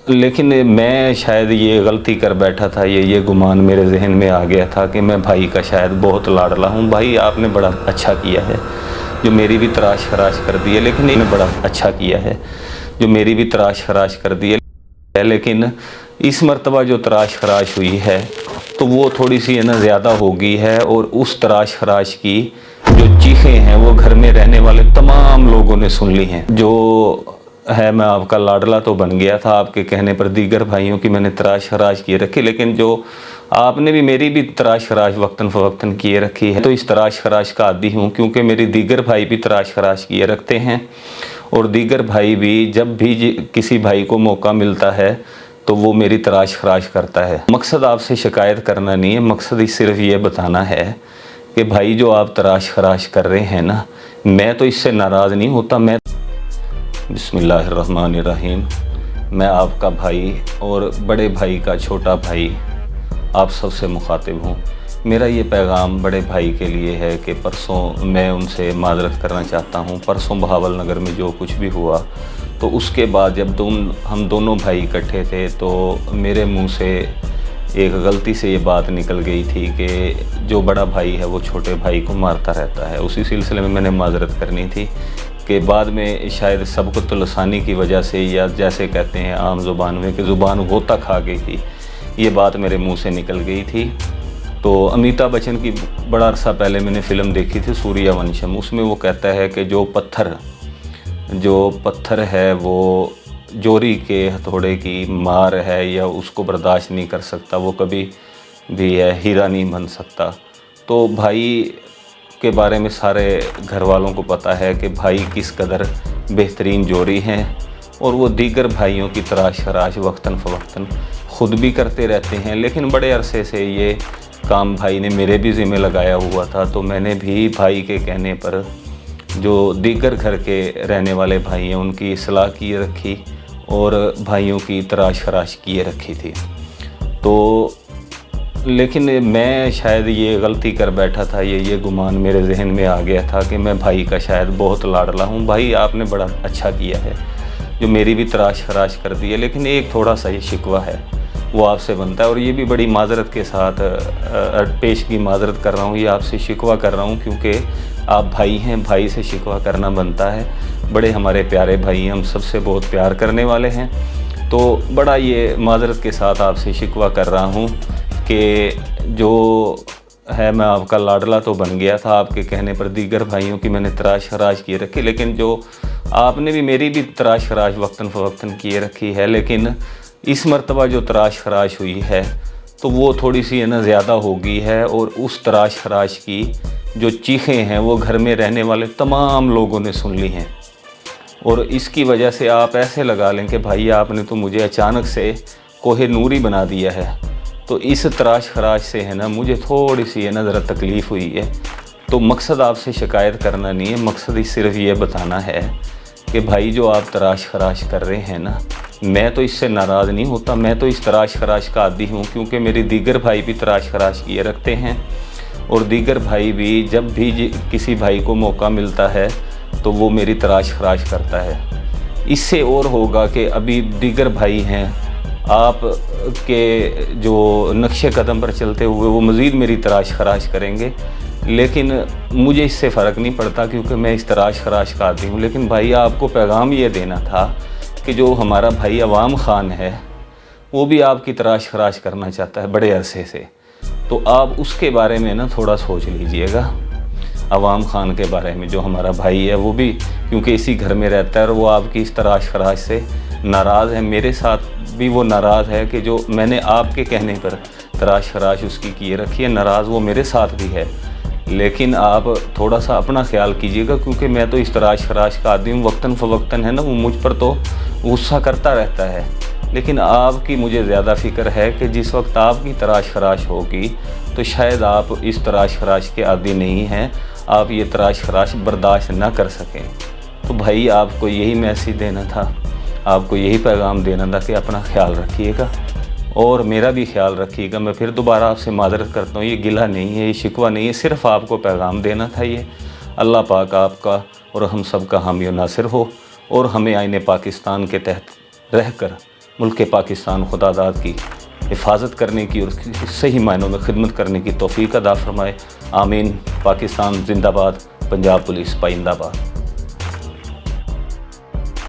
लेकिन मैं शायद ये गलती कर बैठा था, ये गुमान मेरे जहन में आ गया था कि मैं भाई का शायद बहुत लाडला हूँ। भाई आपने बड़ा अच्छा किया है जो मेरी भी तराश खराश कर दी है, लेकिन इन्होंने बड़ा अच्छा किया है जो मेरी भी तराश खराश कर दी है। लेकिन इस मर्तबा जो तराश खराश हुई है तो वो थोड़ी सी है ना ज़्यादा हो गई है, और उस तराश खराश की जो चीखें हैं वो घर में रहने वाले तमाम लोगों ने सुन ली हैं। जो है, मैं आपका लाडला तो बन गया था, आपके कहने पर दीगर भाइयों की मैंने तराश खराश किए रखी, लेकिन जो आपने भी मेरी भी तराश खराश वक्तन फ़वक्तन किए रखी है। तो इस तराश खराश का आदी हूँ, क्योंकि मेरी दीगर भाई भी तराश खराश किए रखते हैं, और दीगर भाई भी जब भी किसी भाई को मौका मिलता है तो वो मेरी तराश खराश करता है। मकसद आपसे शिकायत करना नहीं है, मकसद सिर्फ ये बताना है कि भाई जो आप तराश खराश कर रहे हैं ना, मैं तो इससे नाराज़ नहीं होता। मैं बिस्मिल्लाहिर्रहमानिर्रहीम, मैं आपका भाई और बड़े भाई का छोटा भाई आप सबसे मुखातिब हूँ। मेरा ये पैगाम बड़े भाई के लिए है कि परसों मैं उनसे माज़रत करना चाहता हूँ। परसों बहावल नगर में जो कुछ भी हुआ, तो उसके बाद जब हम दोनों भाई इकट्ठे थे तो मेरे मुंह से एक गलती से ये बात निकल गई थी कि जो बड़ा भाई है वो छोटे भाई को मारता रहता है। उसी सिलसिले में मैंने माज़रत करनी थी कि बाद में शायद सबक़त लसानी की वजह से, या जैसे कहते हैं आम ज़ुबान में कि ज़ुबान गोता खा गई थी, ये बात मेरे मुंह से निकल गई थी। तो अमिताभ बच्चन की बड़ा अरसा पहले मैंने फ़िल्म देखी थी सूर्यवंशम, उसमें वो कहता है कि जो पत्थर है वो जोरी के हथौड़े की मार है या उसको बर्दाश्त नहीं कर सकता, वो कभी भी है हीरा नहीं बन सकता। तो भाई के बारे में सारे घर वालों को पता है कि भाई किस कदर बेहतरीन जोरी हैं, और वो दीगर भाइयों की तराश खराश वक्तन फ़वक्तन ख़ुद भी करते रहते हैं। लेकिन बड़े अरसे से ये काम भाई ने मेरे भी ज़िम्मे लगाया हुआ था, तो मैंने भी भाई के कहने पर जो दीगर घर के रहने वाले भाई हैं उनकी इस्लाह किए रखी और भाइयों की तराश खराश किए रखी थी। तो लेकिन मैं शायद ये गलती कर बैठा था, ये गुमान मेरे जहन में आ गया था कि मैं भाई का शायद बहुत लाडला हूँ। भाई आपने बड़ा अच्छा किया है जो मेरी भी तराश खराश कर दी है, लेकिन एक थोड़ा सा ये शिकवा है वो आपसे बनता है, और ये भी बड़ी माज़रत के साथ पेश की माज़रत कर रहा हूँ। ये आपसे शिकवा कर रहा हूँ क्योंकि आप भाई हैं, भाई से शिकवा करना बनता है। बड़े हमारे प्यारे भाई हैं, हम सबसे बहुत प्यार करने वाले हैं, तो बड़ा ये माज़रत के साथ आपसे शिकवा कर रहा हूँ कि जो है, मैं आपका लाडला तो बन गया था, आपके कहने पर दीगर भाइयों की मैंने तराश खराश किए रखी, लेकिन जो आपने भी मेरी भी तराश खराश वक्तन फ़वक्तन किए रखी है। लेकिन इस मर्तबा जो तराश खराश हुई है तो वो थोड़ी सी है ना ज़्यादा हो गई है, और उस तराश खराश की जो चीखें हैं वो घर में रहने वाले तमाम लोगों ने सुन ली हैं, और इसकी वजह से आप ऐसे लगा लें कि भाई आपने तो मुझे अचानक से कोहे नूरी बना दिया है। तो इस तराश खराश से है ना मुझे थोड़ी सी है ना ज़रा तकलीफ़ हुई है। तो मकसद आपसे शिकायत करना नहीं है, मकसद ही सिर्फ ये बताना है कि भाई जो आप तराश खराश कर रहे हैं ना, मैं तो इससे नाराज़ नहीं होता। मैं तो इस तराश खराश का आदी हूँ, क्योंकि मेरे दीगर भाई भी तराश खराश किए रखते हैं, और दीगर भाई भी जब भी किसी भाई को मौका मिलता है तो वो मेरी तराश खराश करता है। इससे और होगा कि अभी दीगर भाई हैं आप के जो नक्शे कदम पर चलते हुए वो मज़ीद मेरी तराश खराश करेंगे, लेकिन मुझे इससे फ़र्क नहीं पड़ता क्योंकि मैं इस तराश खराश का आदी हूँ। लेकिन भाई आपको पैगाम ये देना था कि जो हमारा भाई अवाम ख़ान है वो भी आपकी तराश खराश करना चाहता है बड़े अरसे से, तो आप उसके बारे में ना थोड़ा सोच लीजिएगा। अवाम ख़ान के बारे में, जो हमारा भाई है वो भी क्योंकि इसी घर में रहता है और वो आपकी इस तराश खराश से नाराज़ है। मेरे साथ भी वो नाराज़ है कि जो मैंने आपके कहने पर तराश खराश उसकी किए रखी है, नाराज़ वो मेरे साथ भी है। लेकिन आप थोड़ा सा अपना ख्याल कीजिएगा, क्योंकि मैं तो इस तराश खराश का आदमी हूँ। वक्तन फ़वक्तन है ना वो मुझ पर तो गुस्सा करता रहता है, लेकिन आपकी मुझे ज़्यादा फ़िक्र है कि जिस वक्त आपकी तराश खराश होगी तो शायद आप इस तराश खराश के आदी नहीं हैं, आप ये तराश खराश बर्दाश्त ना कर सकें। तो भाई आपको यही मैसेज देना था, आपको यही पैगाम देना था कि अपना ख्याल रखिएगा और मेरा भी ख्याल रखिएगा। मैं फिर दोबारा आपसे माज़रत करता हूँ, ये गिला नहीं है, ये शिकवा नहीं है, सिर्फ़ आपको पैगाम देना था ये। अल्लाह पाक आपका और हम सब का हामी और नासिर हो, और हमें आईने पाकिस्तान के तहत रहकर मुल्क पाकिस्तान खुदादाद की हिफाजत करने की और सही मायनों में खिदमत करने की तौफीक अता फरमाए। आमीन। पाकिस्तान जिंदाबाद, पंजाब पुलिस पाइंदाबाद।